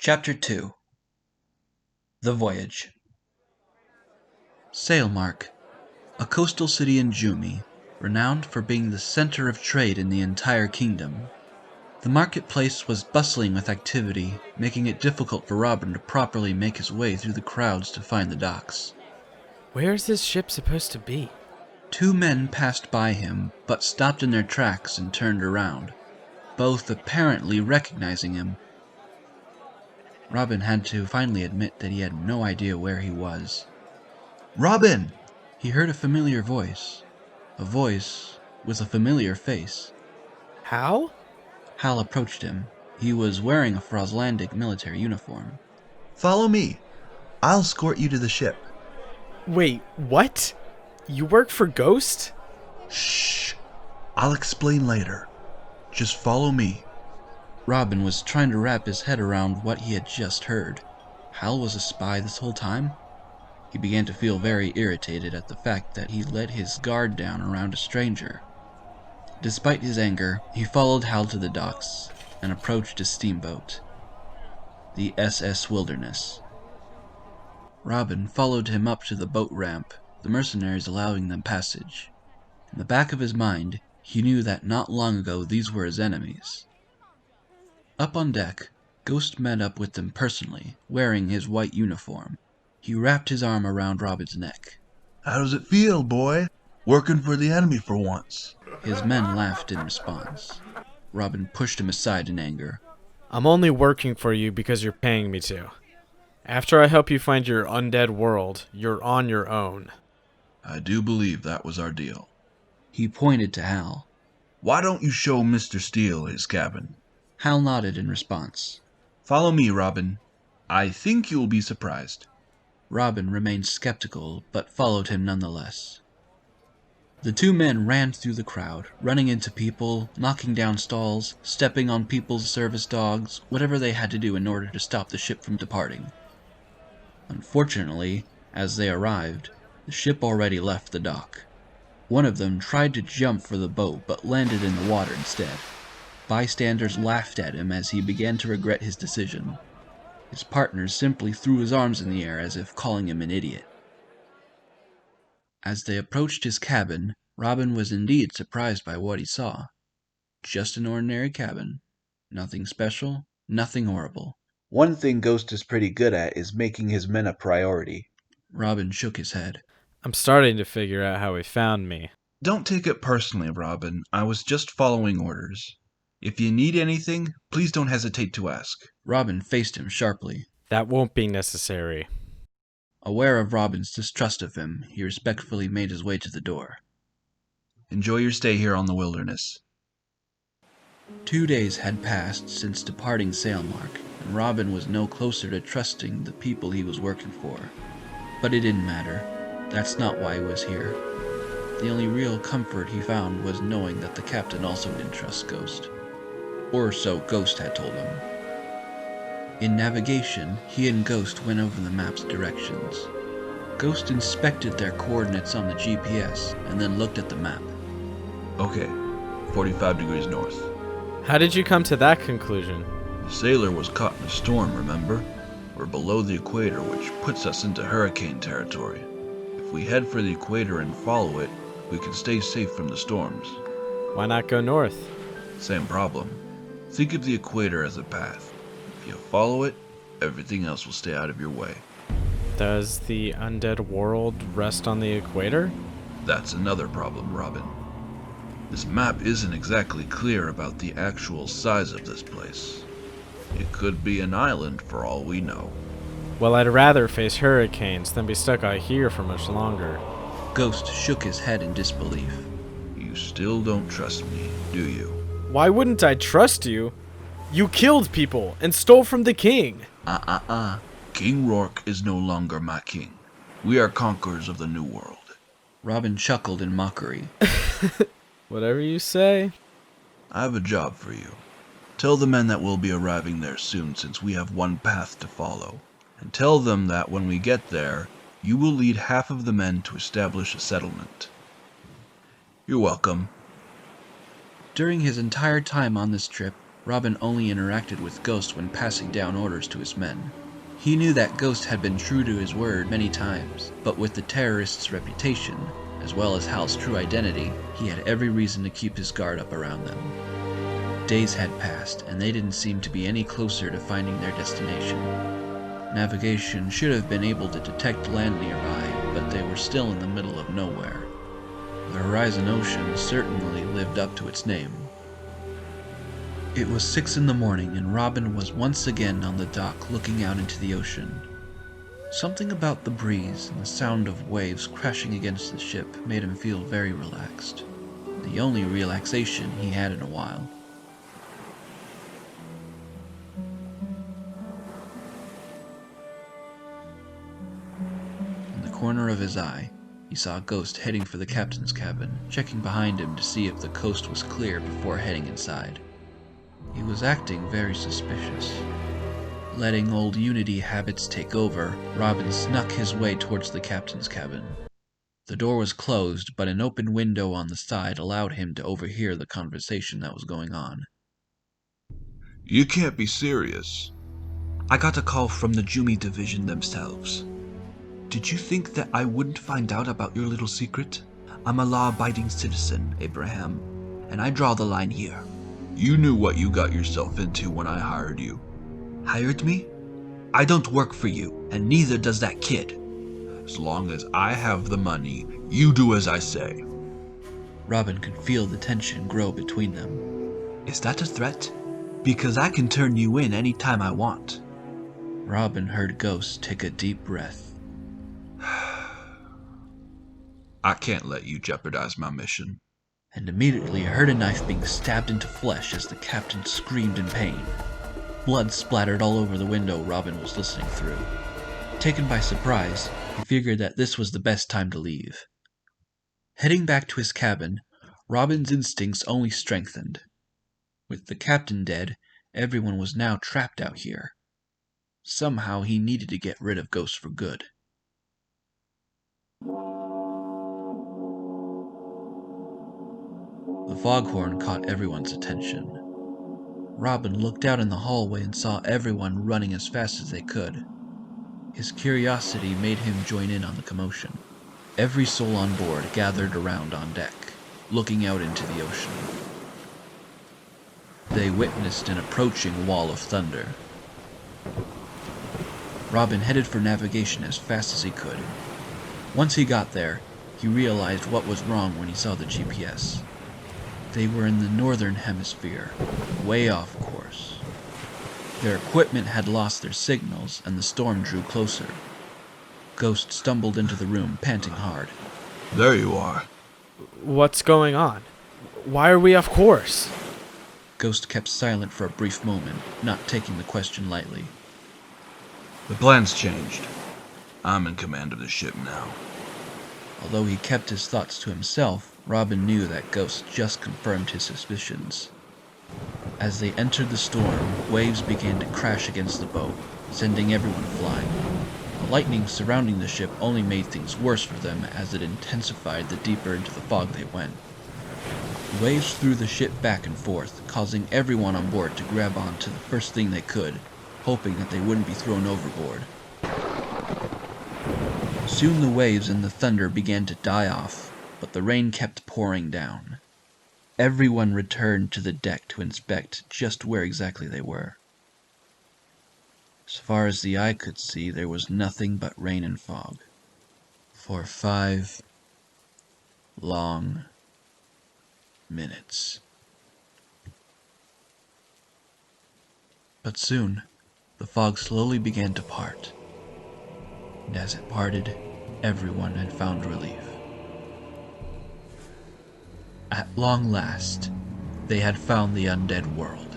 Chapter 2 The Voyage. Sailmark, a coastal city in Jumi, renowned for being the center of trade in the entire kingdom. The marketplace was bustling with activity, making it difficult for Robin to properly make his way through the crowds to find the docks. Where's this ship supposed to be? Two men passed by him, but stopped in their tracks and turned around, both apparently recognizing him. Robin had to finally admit that he had no idea where he was. Robin! He heard a familiar voice. A voice with a familiar face. Hal? Hal approached him. He was wearing a Froslandic military uniform. Follow me. I'll escort you to the ship. Wait, what? You work for Ghost? Shh. I'll explain later. Just follow me. Robin was trying to wrap his head around what he had just heard. Hal was a spy this whole time? He began to feel very irritated at the fact that he let his guard down around a stranger. Despite his anger, he followed Hal to the docks and approached a steamboat, the SS Wilderness. Robin followed him up to the boat ramp, the mercenaries allowing them passage. In the back of his mind, he knew that not long ago these were his enemies. Up on deck, Ghost met up with them personally, wearing his white uniform. He wrapped his arm around Robin's neck. How does it feel, boy? Working for the enemy for once. His men laughed in response. Robin pushed him aside in anger. I'm only working for you because you're paying me to. After I help you find your undead world, you're on your own. I do believe that was our deal. He pointed to Hal. Why don't you show Mr. Steele his cabin? Hal nodded in response. Follow me, Robin. I think you'll be surprised. Robin remained skeptical, but followed him nonetheless. The two men ran through the crowd, running into people, knocking down stalls, stepping on people's service dogs, whatever they had to do in order to stop the ship from departing. Unfortunately, as they arrived, the ship already left the dock. One of them tried to jump for the boat, but landed in the water instead. Bystanders laughed at him as he began to regret his decision. His partner simply threw his arms in the air as if calling him an idiot. As they approached his cabin, Robin was indeed surprised by what he saw. Just an ordinary cabin. Nothing special, nothing horrible. One thing Ghost is pretty good at is making his men a priority. Robin shook his head. I'm starting to figure out how he found me. Don't take it personally, Robin. I was just following orders. If you need anything, please don't hesitate to ask. Robin faced him sharply. That won't be necessary. Aware of Robin's distrust of him, he respectfully made his way to the door. Enjoy your stay here on the Wilderness. 2 days had passed since departing Sailmark, and Robin was no closer to trusting the people he was working for. But it didn't matter. That's not why he was here. The only real comfort he found was knowing that the captain also didn't trust Ghost. Or so Ghost had told him. In navigation, he and Ghost went over the map's directions. Ghost inspected their coordinates on the GPS and then looked at the map. Okay, 45 degrees north. How did you come to that conclusion? The sailor was caught in a storm, remember? We're below the equator, which puts us into hurricane territory. If we head for the equator and follow it, we can stay safe from the storms. Why not go north? Same problem. Think of the equator as a path. If you follow it, everything else will stay out of your way. Does the undead world rest on the equator? That's another problem, Robin. This map isn't exactly clear about the actual size of this place. It could be an island for all we know. Well, I'd rather face hurricanes than be stuck out here for much longer. Ghost shook his head in disbelief. You still don't trust me, do you? Why wouldn't I trust you? You killed people and stole from the king. King Rourke is no longer my king. We are conquerors of the New World. Robin chuckled in mockery. Whatever you say. I have a job for you. Tell the men that we'll be arriving there soon, since we have one path to follow. And tell them that when we get there, you will lead half of the men to establish a settlement. You're welcome. During his entire time on this trip, Robin only interacted with Ghost when passing down orders to his men. He knew that Ghost had been true to his word many times, but with the terrorist's reputation, as well as Hal's true identity, he had every reason to keep his guard up around them. Days had passed, and they didn't seem to be any closer to finding their destination. Navigation should have been able to detect land nearby, but they were still in the middle of nowhere. The Horizon Ocean certainly lived up to its name. It was 6 in the morning, and Robin was once again on the dock looking out into the ocean. Something about the breeze and the sound of waves crashing against the ship made him feel very relaxed. The only relaxation he had in a while. In the corner of his eye, he saw a Ghost heading for the captain's cabin, checking behind him to see if the coast was clear before heading inside. He was acting very suspicious. Letting old Unity habits take over, Robin snuck his way towards the captain's cabin. The door was closed, but an open window on the side allowed him to overhear the conversation that was going on. You can't be serious. I got a call from the Jumi division themselves. Did you think that I wouldn't find out about your little secret? I'm a law-abiding citizen, Abraham, and I draw the line here. You knew what you got yourself into when I hired you. Hired me? I don't work for you, and neither does that kid. As long as I have the money, you do as I say. Robin could feel the tension grow between them. Is that a threat? Because I can turn you in any time I want. Robin heard Ghost take a deep breath. I can't let you jeopardize my mission. And immediately heard a knife being stabbed into flesh as the captain screamed in pain. Blood splattered all over the window Robin was listening through. Taken by surprise, he figured that this was the best time to leave. Heading back to his cabin, Robin's instincts only strengthened. With the captain dead, everyone was now trapped out here. Somehow he needed to get rid of Ghost for good. The foghorn caught everyone's attention. Robin looked out in the hallway and saw everyone running as fast as they could. His curiosity made him join in on the commotion. Every soul on board gathered around on deck, looking out into the ocean. They witnessed an approaching wall of thunder. Robin headed for navigation as fast as he could. Once he got there, he realized what was wrong when he saw the GPS. They were in the northern hemisphere, way off course. Their equipment had lost their signals, and the storm drew closer. Ghost stumbled into the room, panting hard. There you are. What's going on? Why are we off course? Ghost kept silent for a brief moment, not taking the question lightly. The plan's changed. I'm in command of the ship now. Although he kept his thoughts to himself, Robin knew that Ghost just confirmed his suspicions. As they entered the storm, waves began to crash against the boat, sending everyone flying. The lightning surrounding the ship only made things worse for them as it intensified the deeper into the fog they went. The waves threw the ship back and forth, causing everyone on board to grab onto the first thing they could, hoping that they wouldn't be thrown overboard. Soon the waves and the thunder began to die off, but the rain kept pouring down. Everyone returned to the deck to inspect just where exactly they were. As far as the eye could see, there was nothing but rain and fog. For 5 long minutes. But soon, the fog slowly began to part. And as it parted, everyone had found relief. At long last, they had found the undead world.